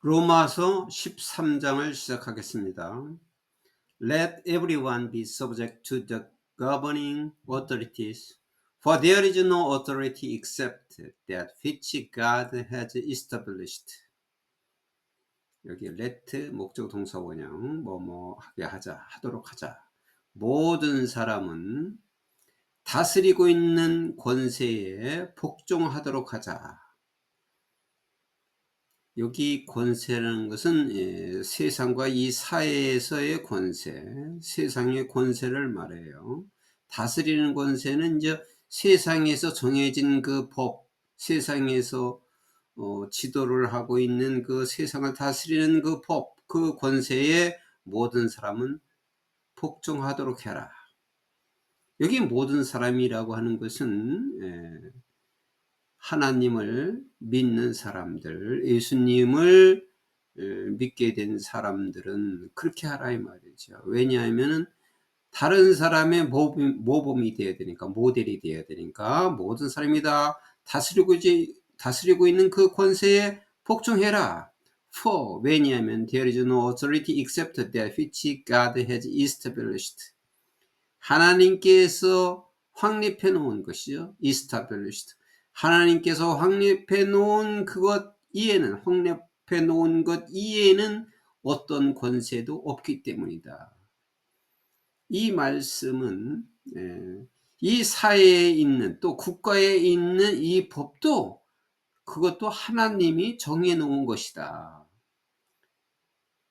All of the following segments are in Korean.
로마서 13장을 시작하겠습니다. Let everyone be subject to the governing authorities, for there is no authority except that which God has established. 여기 let 목적 동사 원형 뭐뭐 하게 하자, 하도록 하자. 모든 사람은 다스리고 있는 권세에 복종하도록 하자. 여기 권세라는 것은 세상과 이 사회에서의 권세, 세상의 권세를 말해요. 다스리는 권세는 이제 세상에서 정해진 그 법, 세상에서 지도를 하고 있는 그 세상을 다스리는 그 법, 그 권세에 모든 사람은 복종하도록 해라. 여기 모든 사람이라고 하는 것은 하나님을 믿는 사람들, 예수님을 믿게 된 사람들은 그렇게 하라 이 말이죠. 왜냐하면은 다른 사람의 모범이 되어야 되니까, 모델이 되어야 되니까 모든 사람이 다 다스리고 있는 그 권세에 복종해라. For 왜냐하면 there is no authority except that which God has established. 하나님께서 확립해 놓은 것이요. established. 하나님께서 확립해 놓은 그것 이에는, 확립해 놓은 것 이에는 어떤 권세도 없기 때문이다. 이 말씀은 이 사회에 있는, 또 국가에 있는 이 법도 그것도 하나님이 정해 놓은 것이다.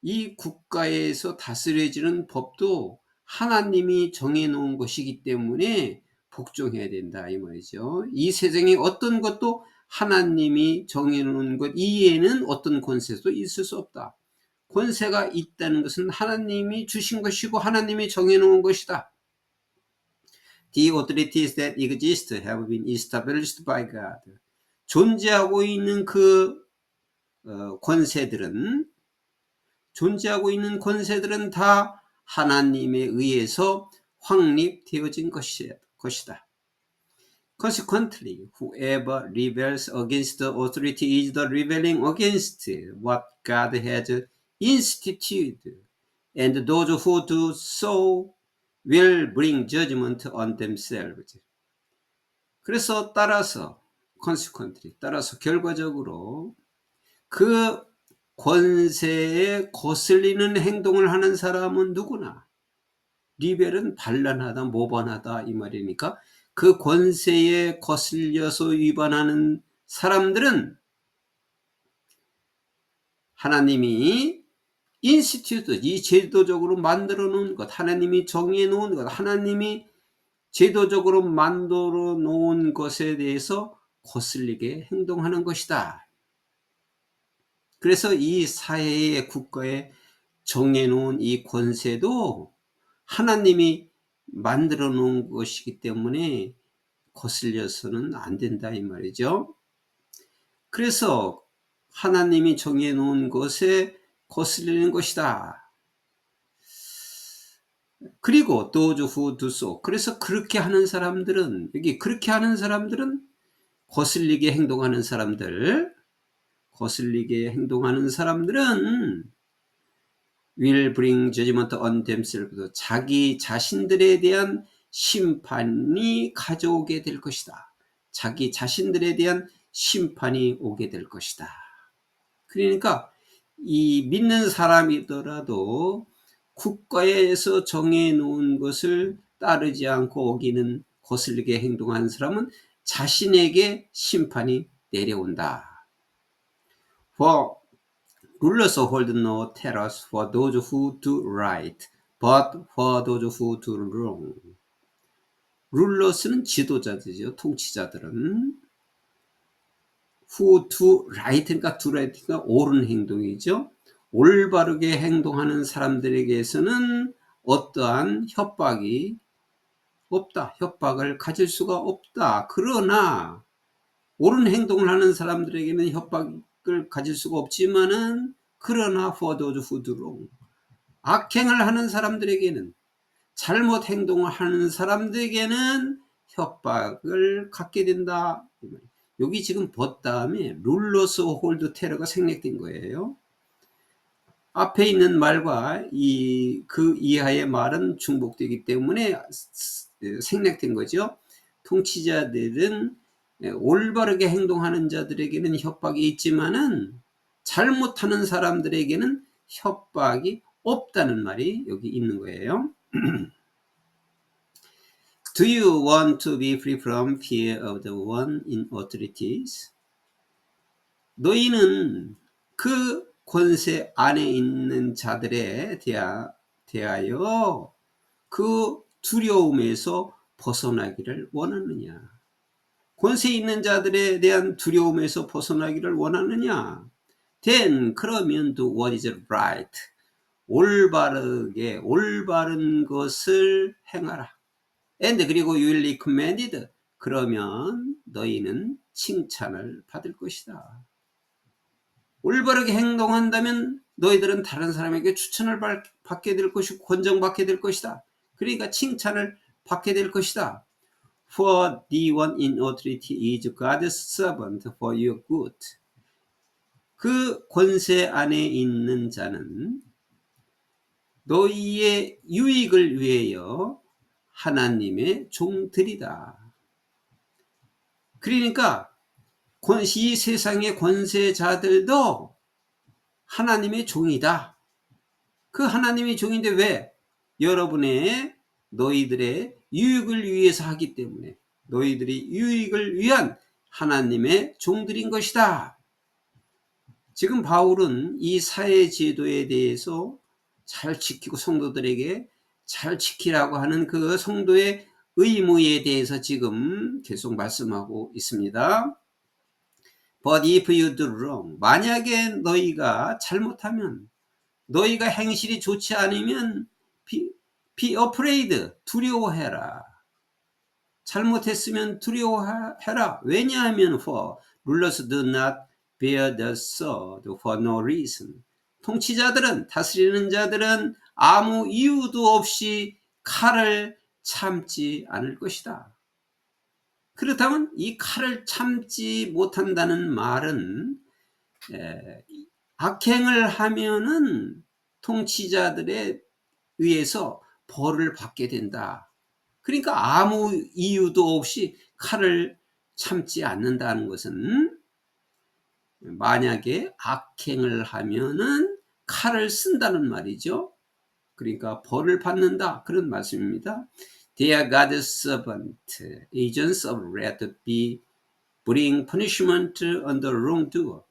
이 국가에서 다스려지는 법도 하나님이 정해 놓은 것이기 때문에 복종해야 된다 이 말이죠. 이 세상에 어떤 것도 하나님이 정해 놓은 것 이외에는 어떤 권세도 있을 수 없다. 권세가 있다는 것은 하나님이 주신 것이고 하나님이 정해 놓은 것이다. The authorities that exist have been established by God. 존재하고 있는 그 존재하고 있는 권세들은 다 하나님에 의해서 확립되어진 것이다. Consequently, whoever rebels against the authority is the rebelling against what God has instituted, and those who do so will bring judgment on themselves. 그래서 consequently, 결과적으로 그 권세에 거슬리는 행동을 하는 사람은 누구나, 리벨은 반란하다, 모반하다 이 말이니까 그 권세에 거슬려서 위반하는 사람들은 하나님이 인스티튜트, 이 제도적으로 만들어 놓은 것, 하나님이 정해 놓은 것, 하나님이 제도적으로 만들어 놓은 것에 대해서 거슬리게 행동하는 것이다. 그래서 이 사회의 국가에 정해놓은 이 권세도 하나님이 만들어 놓은 것이기 때문에 거슬려서는 안 된다 이 말이죠. 그래서 하나님이 정해놓은 것에 거슬리는 것이다. 그리고 those who do so. 그래서 그렇게 하는 사람들은, 여기 그렇게 하는 사람들은 거슬리게 행동하는 사람들은 will bring judgment on themselves. 자기 자신들에 대한 심판이 가져오게 될 것이다. 자기 자신들에 대한 심판이 오게 될 것이다. 그러니까 이 믿는 사람이더라도 국가에서 정해놓은 것을 따르지 않고 어기는, 거슬리게 행동하는 사람은 자신에게 심판이 내려온다. For rulers hold no terrors for those who do right, but for those who do wrong. 룰러스는 지도자들이죠. 통치자들은. who do right, 그러니까 do right가 옳은 행동이죠. 올바르게 행동하는 사람들에게서는 어떠한 협박이 없다. 협박을 가질 수가 없다. 그러나 옳은 행동을 하는 사람들에게는 협박을 가질 수가 없지만은, 그러나 for those who do wrong, 악행을 하는 사람들에게는, 잘못 행동을 하는 사람들에게는 협박을 갖게 된다. 여기 지금 벗 다음에 룰러스 홀드 테러가 생략된 거예요. 앞에 있는 말과 그 이하의 말은 중복되기 때문에 생략된 거죠. 통치자들은 올바르게 행동하는 자들에게는 협박이 있지만은 잘못하는 사람들에게는 협박이 없다는 말이 여기 있는 거예요. Do you want to be free from fear of the one in authorities? 너희는 그 권세 안에 있는 자들에 대하여 그 두려움에서 벗어나기를 원하느냐? 권세 있는 자들에 대한 두려움에서 벗어나기를 원하느냐? Then 그러면 do what is right. 올바른 것을 행하라. And 그리고 you will be commended. 그러면 너희는 칭찬을 받을 것이다. 올바르게 행동한다면 너희들은 다른 사람에게 추천을 받게 될 것이고 권정받게 될 것이다. 그러니까 칭찬을 받게 될 것이다. For the one in authority is God's servant for your good. 그 권세 안에 있는 자는 너희의 유익을 위하여 하나님의 종들이다. 그러니까 이 세상의 권세자들도 하나님의 종이다. 그 하나님의 종인데 왜? 너희들의 유익을 위해서 하기 때문에 너희들의 유익을 위한 하나님의 종들인 것이다. 지금 바울은 이 사회 제도에 대해서 잘 지키고 성도들에게 잘 지키라고 하는 그 성도의 의무에 대해서 지금 계속 말씀하고 있습니다. But if you do wrong, 만약에 너희가 잘못하면, 너희가 행실이 좋지 않으면 be afraid, 두려워해라. 잘못했으면 두려워해라. 왜냐하면 for rulers do not bear the sword for no reason. 통치자들은, 다스리는 자들은 아무 이유도 없이 칼을 참지 않을 것이다. 그렇다면 이 칼을 참지 못한다는 말은 악행을 하면은 통치자들에 의해서 벌을 받게 된다. 그러니까 아무 이유도 없이 칼을 참지 않는다는 것은 만약에 악행을 하면은 칼을 쓴다는 말이죠. 그러니까 벌을 받는다. 그런 말씀입니다. They are God's servant, agents of wrath, bring punishment on the wrongdoer.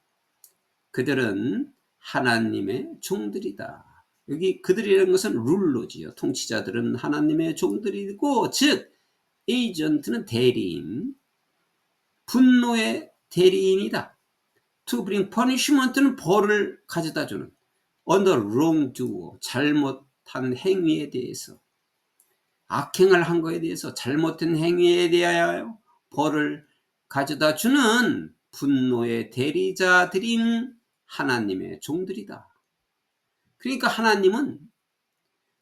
그들은 하나님의 종들이다. 여기 그들이라는 것은 룰러지요. 통치자들은 하나님의 종들이고, 즉 에이전트는 대리인, 분노의 대리인이다. To bring punishment는 벌을 가져다주는, on the wrongdoer, 잘못한 행위에 대해서, 악행을 한 것에 대해서, 잘못된 행위에 대하여 벌을 가져다주는 분노의 대리자들인 하나님의 종들이다. 그러니까 하나님은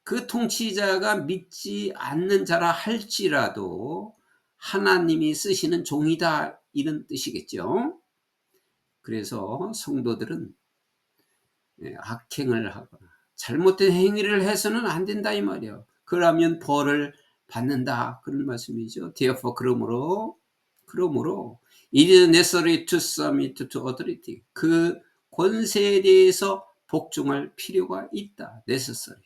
그 통치자가 믿지 않는 자라 할지라도 하나님이 쓰시는 종이다, 이런 뜻이겠죠. 그래서 성도들은 악행을 하거나 잘못된 행위를 해서는 안 된다 이 말이에요. 그러면 벌을 받는다, 그런 말씀이죠. Therefore, 그러므로 it is necessary to submit to authority. 그 권세에 대해서 복종할 필요가 있다. necessary.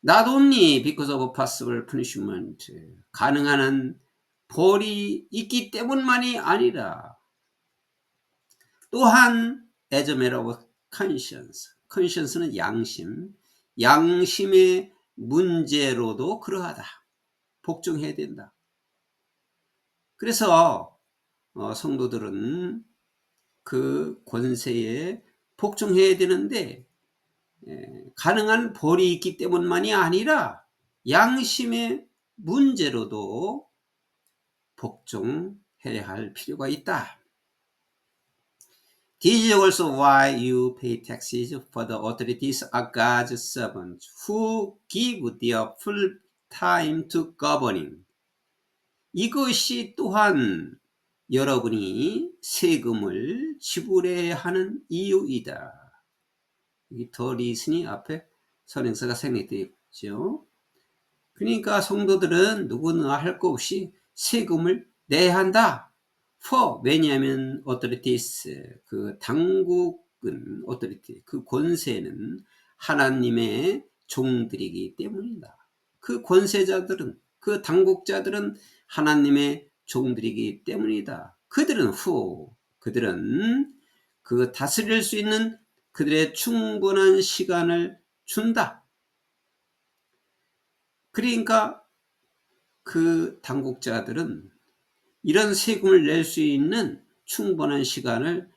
Not only because of possible punishment. 가능한 한 벌이 있기 때문만이 아니라 또한 as a matter of conscience. conscience는 양심. 양심의 문제로도 그러하다. 복종해야 된다. 그래서 성도들은 그 권세에 복종해야 되는데 가능한 벌이 있기 때문만이 아니라 양심의 문제로도 복종해야 할 필요가 있다. This is also why you pay taxes, for the authorities are God's servants who give their full time to governing. 이것이 또한 여러분이 세금을 지불해야 하는 이유이다. 여기 더 리슨이 앞에 선행사가 생략되어 있죠. 그러니까 성도들은 누구나 할 거 없이 세금을 내야 한다. for 왜냐하면 authorities 그 당국은 authority 그 권세는 하나님의 종들이기 때문이다. 그 권세자들은 그 당국자들은 하나님의 종들이기 때문이다. 그들은 그들은 그 다스릴 수 있는 그들의 충분한 시간을 준다. 그러니까 그 당국자들은 이런 세금을 낼 수 있는 충분한 시간을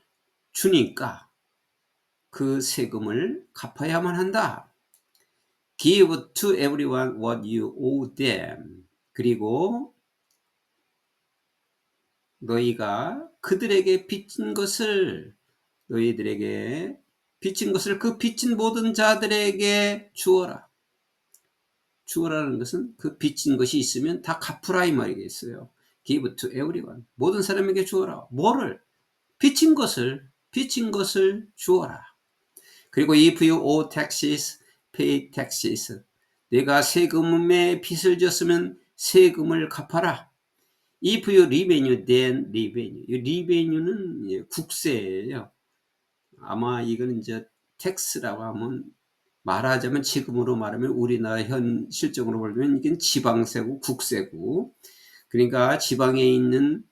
주니까 그 세금을 갚아야만 한다. Give to everyone what you owe them. 그리고 너희가 그들에게 빚진 것을 너희들에게 빚진 것을 그 빚진 모든 자들에게 주어라. 주어라는 것은 그 빚진 것이 있으면 다 갚으라 이 말이겠어요. Give to everyone. 모든 사람에게 주어라. 뭐를? 빚진 것을 주어라. 그리고 if you owe taxes, pay taxes. 내가 세금에 빚을 졌으면 세금을 갚아라. If you revenue, then revenue. revenue는 국세예요. 아마 이건 이제 텍스라고 하면 말하자면 지금으로 말하면 우리나라 현 실정으로 보면 이게 지방세고 국세고 그러니까 지방에 있는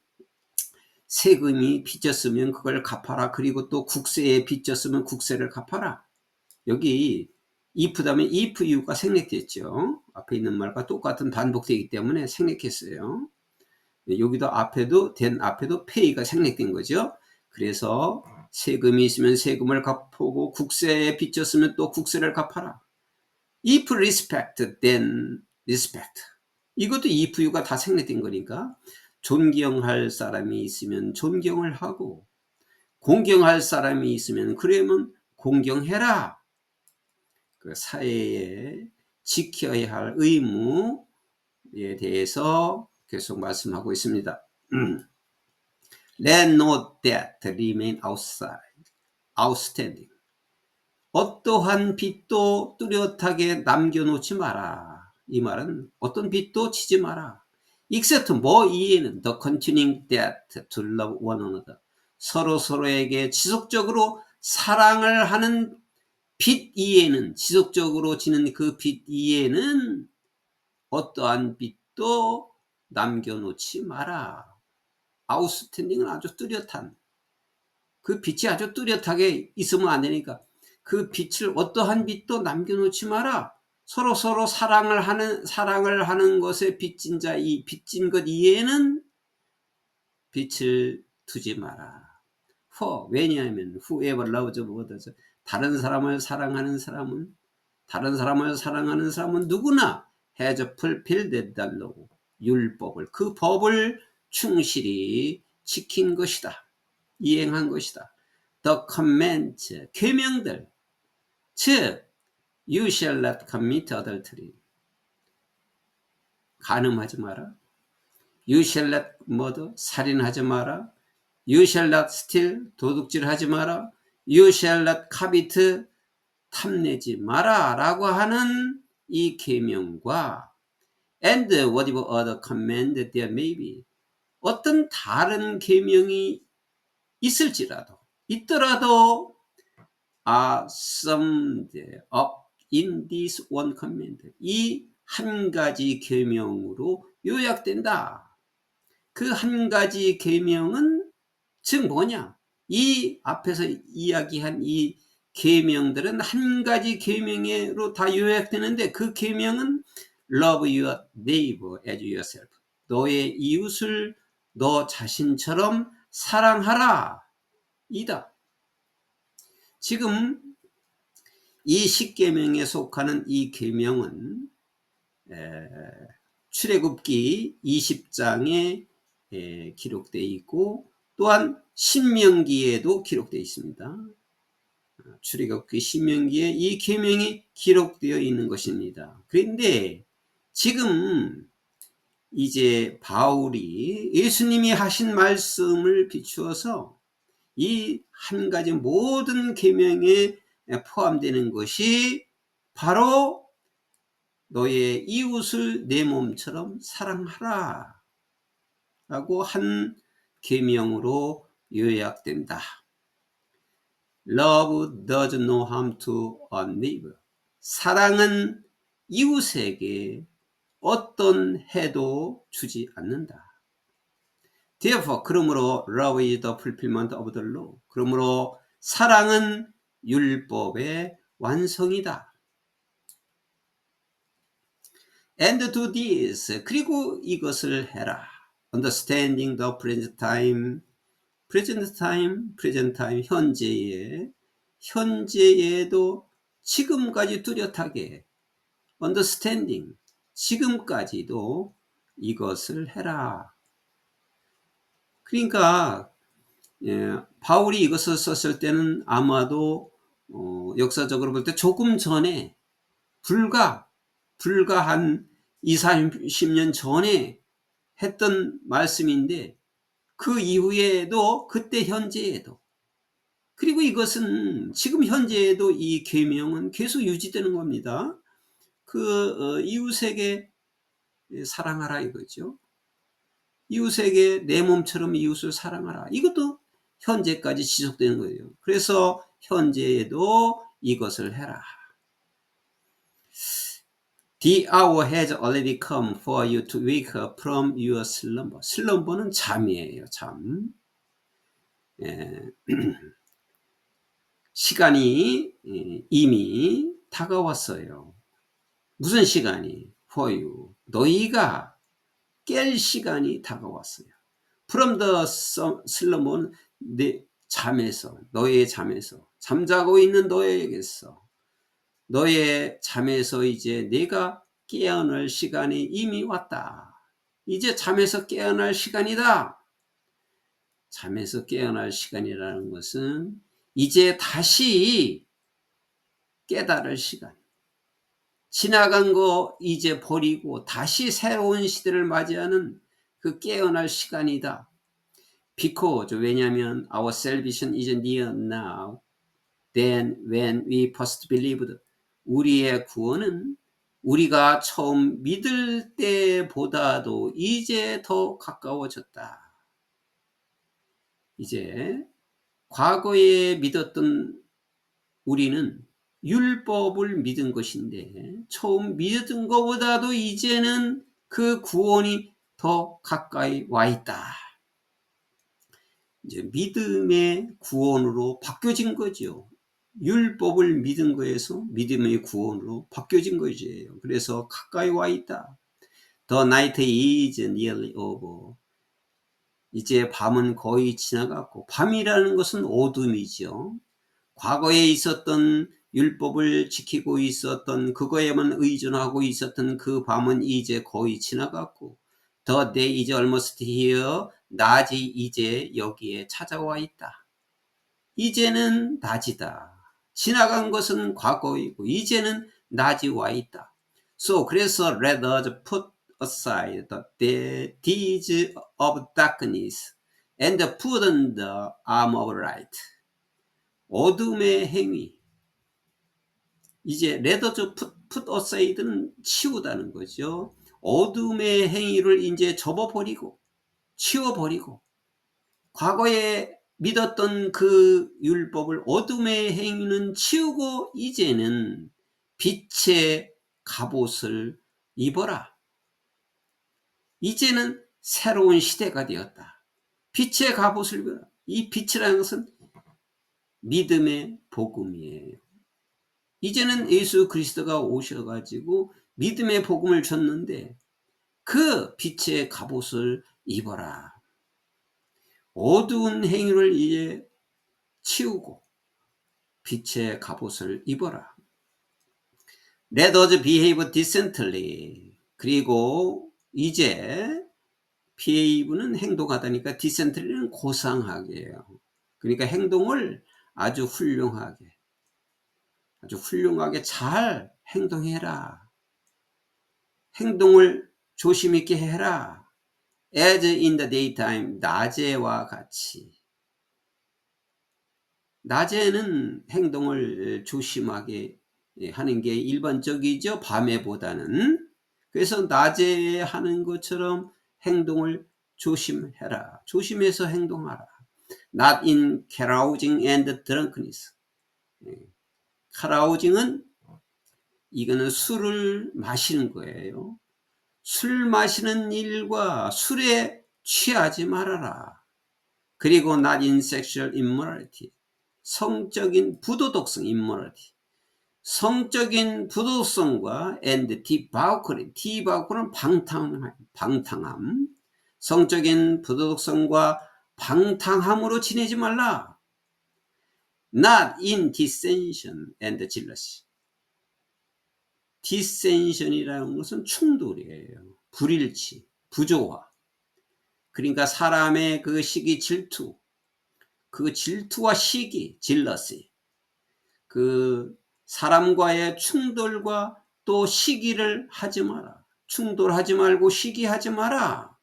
세금이 빚졌으면 그걸 갚아라. 그리고 또 국세에 빚졌으면 국세를 갚아라. 여기 if 다음에 if you가 생략됐죠. 앞에 있는 말과 똑같은 반복되기 때문에 생략했어요. 여기도 앞에도 pay가 생략된 거죠. 그래서 세금이 있으면 세금을 갚고 국세에 빚졌으면 또 국세를 갚아라. If respect, then respect. 이것도 if you가 다 생략된 거니까 존경할 사람이 있으면 존경을 하고 공경할 사람이 있으면 그러면 공경해라. 그 사회에 지켜야 할 의무에 대해서 계속 말씀하고 있습니다. Let no debt remain outstanding. 어떠한 빚도 뚜렷하게 남겨놓지 마라. 이 말은 어떤 빚도 지지 마라. except 뭐 이해는 the continuing debt to love one another. 서로에게 지속적으로 사랑을 하는 빚 이해는 지속적으로 지는 그 빚 이해는 어떠한 빚도 남겨놓지 마라. 아웃스탠딩은 아주 뚜렷한 그 빚이 아주 뚜렷하게 있으면 안 되니까 그 빚을 어떠한 빚도 남겨놓지 마라. 서로 사랑을 하는 것에 빚진 자 이 빚진 것 이외에는 빚을 두지 마라. For 왜냐하면 whoever loves others 다른 사람을 사랑하는 사람은 누구나 has fulfilled the law 율법을 그 법을 충실히 지킨 것이다. 이행한 것이다. The commandments 계명들 즉 you shall not commit adultery 간음하지 마라. You shall not murder 살인하지 마라. You shall not steal 도둑질하지 마라. You shall not covet 탐내지 마라 라고 하는 이 계명과 and whatever other command there may be 어떤 다른 계명이 있더라도 are summed up in this one command. 이 한 가지 계명으로 요약된다. 그 한 가지 계명은 즉 뭐냐? 이 앞에서 이야기한 이 계명들은 한 가지 계명으로 다 요약되는데 그 계명은 love your neighbor as yourself. 너의 이웃을 너 자신처럼 사랑하라. 이다. 지금 이 10계명에 속하는 이 계명은 출애굽기 20장에 기록되어 있고 또한 신명기에도 기록되어 있습니다. 출애굽기 신명기에 이 계명이 기록되어 있는 것입니다. 그런데 지금 이제 바울이 예수님이 하신 말씀을 비추어서 이 한 가지 모든 계명의 포함되는 것이 바로 너의 이웃을 내 몸처럼 사랑하라 라고 한 계명으로 요약된다. Love does no harm to a neighbor. 사랑은 이웃에게 어떤 해도 주지 않는다. Therefore, 그러므로 love is the fulfillment of the law. 그러므로 사랑은 율법의 완성이다. And do this. 그리고 이것을 해라. Understanding the present time. present time, 현재에도 지금까지 뚜렷하게 understanding, 지금까지도 이것을 해라. 그러니까 바울이 이것을 썼을 때는 아마도 역사적으로 볼 때 조금 전에 불과 한 20-30년 전에 했던 말씀인데 그 이후에도 그때 현재에도 그리고 이것은 지금 현재에도 이 계명은 계속 유지되는 겁니다. 이웃에게 사랑하라 이거죠. 이웃에게 내 몸처럼 이웃을 사랑하라. 이것도 현재까지 지속되는 거예요. 그래서 현재에도 이것을 해라. The hour has already come for you to wake up from your slumber. 슬럼버는 잠이에요. 잠. 시간이 이미 다가왔어요. 무슨 시간이? For you. 너희가 깰 시간이 다가왔어요. From the slumber, 내 잠에서, 너의 잠에서, 잠자고 있는 너에게서, 너의 잠에서 이제 내가 깨어날 시간이 이미 왔다. 이제 잠에서 깨어날 시간이다. 잠에서 깨어날 시간이라는 것은 이제 다시 깨달을 시간. 지나간 거 이제 버리고 다시 새로운 시대를 맞이하는 그 깨어날 시간이다. Because, 왜냐하면 our salvation is near now than when we first believed. 우리의 구원은 우리가 처음 믿을 때보다도 이제 더 가까워졌다. 이제 과거에 믿었던 우리는 율법을 믿은 것인데 처음 믿은 것보다도 이제는 그 구원이 더 가까이 와 있다. 이제 믿음의 구원으로 바뀌어진 거죠. 율법을 믿은 거에서 믿음의 구원으로 바뀌어진 거죠. 그래서 가까이 와 있다. The night is nearly over. 이제 밤은 거의 지나갔고, 밤이라는 것은 어둠이죠. 과거에 있었던 율법을 지키고 있었던 그거에만 의존하고 있었던 그 밤은 이제 거의 지나갔고, The day is almost here. 낮이 이제 여기에 찾아와 있다. 이제는 낮이다. 지나간 것은 과거이고 이제는 낮이 와 있다. So 그래서 let us put aside the deeds of darkness and put on the armor of light. 어둠의 행위. 이제 let us put asade는 치우다는 거죠. 어둠의 행위를 이제 접어버리고 치워버리고 과거에 믿었던 그 율법을 어둠의 행위는 치우고 이제는 빛의 갑옷을 입어라. 이제는 새로운 시대가 되었다. 빛의 갑옷을 입어라. 이 빛이라는 것은 믿음의 복음이에요. 이제는 예수 그리스도가 오셔가지고 믿음의 복음을 줬는데 그 빛의 갑옷을 입어라. 어두운 행위를 이제 치우고 빛의 갑옷을 입어라. Let us behave decently. 그리고 이제 behave는 행동하다니까 decently는 고상하게요. 그러니까 행동을 아주 훌륭하게 잘 행동해라. 행동을 조심 있게 해라. As in the daytime, 낮에와 같이. 낮에는 행동을 조심하게 하는 게 일반적이죠. 밤에보다는. 그래서 낮에 하는 것처럼 행동을 조심해라. 조심해서 행동하라. Not in carousing and drunkenness. carousing은 이거는 술을 마시는 거예요. 술 마시는 일과 술에 취하지 말아라. 그리고 not in sexual immorality. 성적인 부도덕성 immorality. 성적인 부도덕성과 and debauchery. debauchery는 방탕함. 성적인 부도덕성과 방탕함으로 지내지 말라. Not in dissension and jealousy. dissension이라는 것은 충돌이에요. 불일치, 부조화. 그러니까 사람의 그 시기 질투, 그 질투와 시기, jealousy. 그 사람과의 충돌과 또 시기를 하지 마라. 충돌하지 말고 시기하지 마라.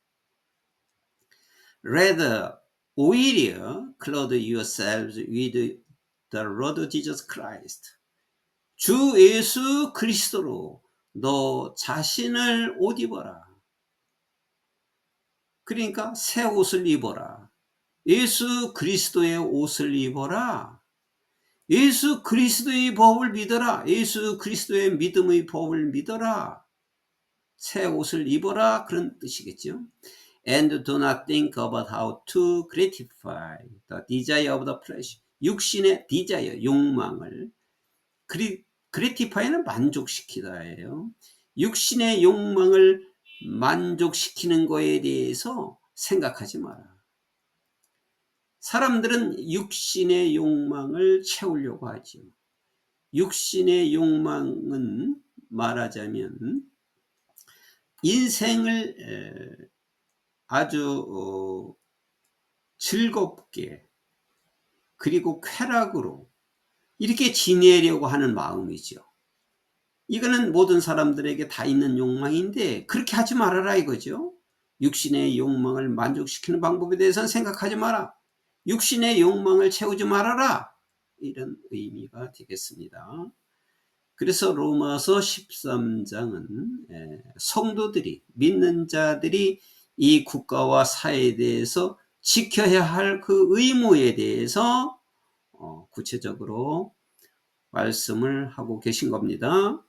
Rather, 오히려 clothe yourselves with the Lord Jesus Christ. 주 예수 그리스도로 너 자신을 옷 입어라. 그러니까 새 옷을 입어라. 예수 그리스도의 옷을 입어라. 예수 그리스도의 법을 믿어라. 예수 그리스도의 믿음의 법을 믿어라. 새 옷을 입어라. 그런 뜻이겠죠. And do not think about how to gratify the desire of the flesh. 육신의 desire, 욕망을. gratify는 만족시키다예요. 육신의 욕망을 만족시키는 거에 대해서 생각하지 마라. 사람들은 육신의 욕망을 채우려고 하죠. 육신의 욕망은 말하자면 인생을 아주 즐겁게 그리고 쾌락으로 이렇게 지내려고 하는 마음이죠. 이거는 모든 사람들에게 다 있는 욕망인데 그렇게 하지 말아라 이거죠. 육신의 욕망을 만족시키는 방법에 대해서는 생각하지 마라. 육신의 욕망을 채우지 말아라. 이런 의미가 되겠습니다. 그래서 로마서 13장은 성도들이, 믿는 자들이 이 국가와 사회에 대해서 지켜야 할 그 의무에 대해서 구체적으로 말씀을 하고 계신 겁니다.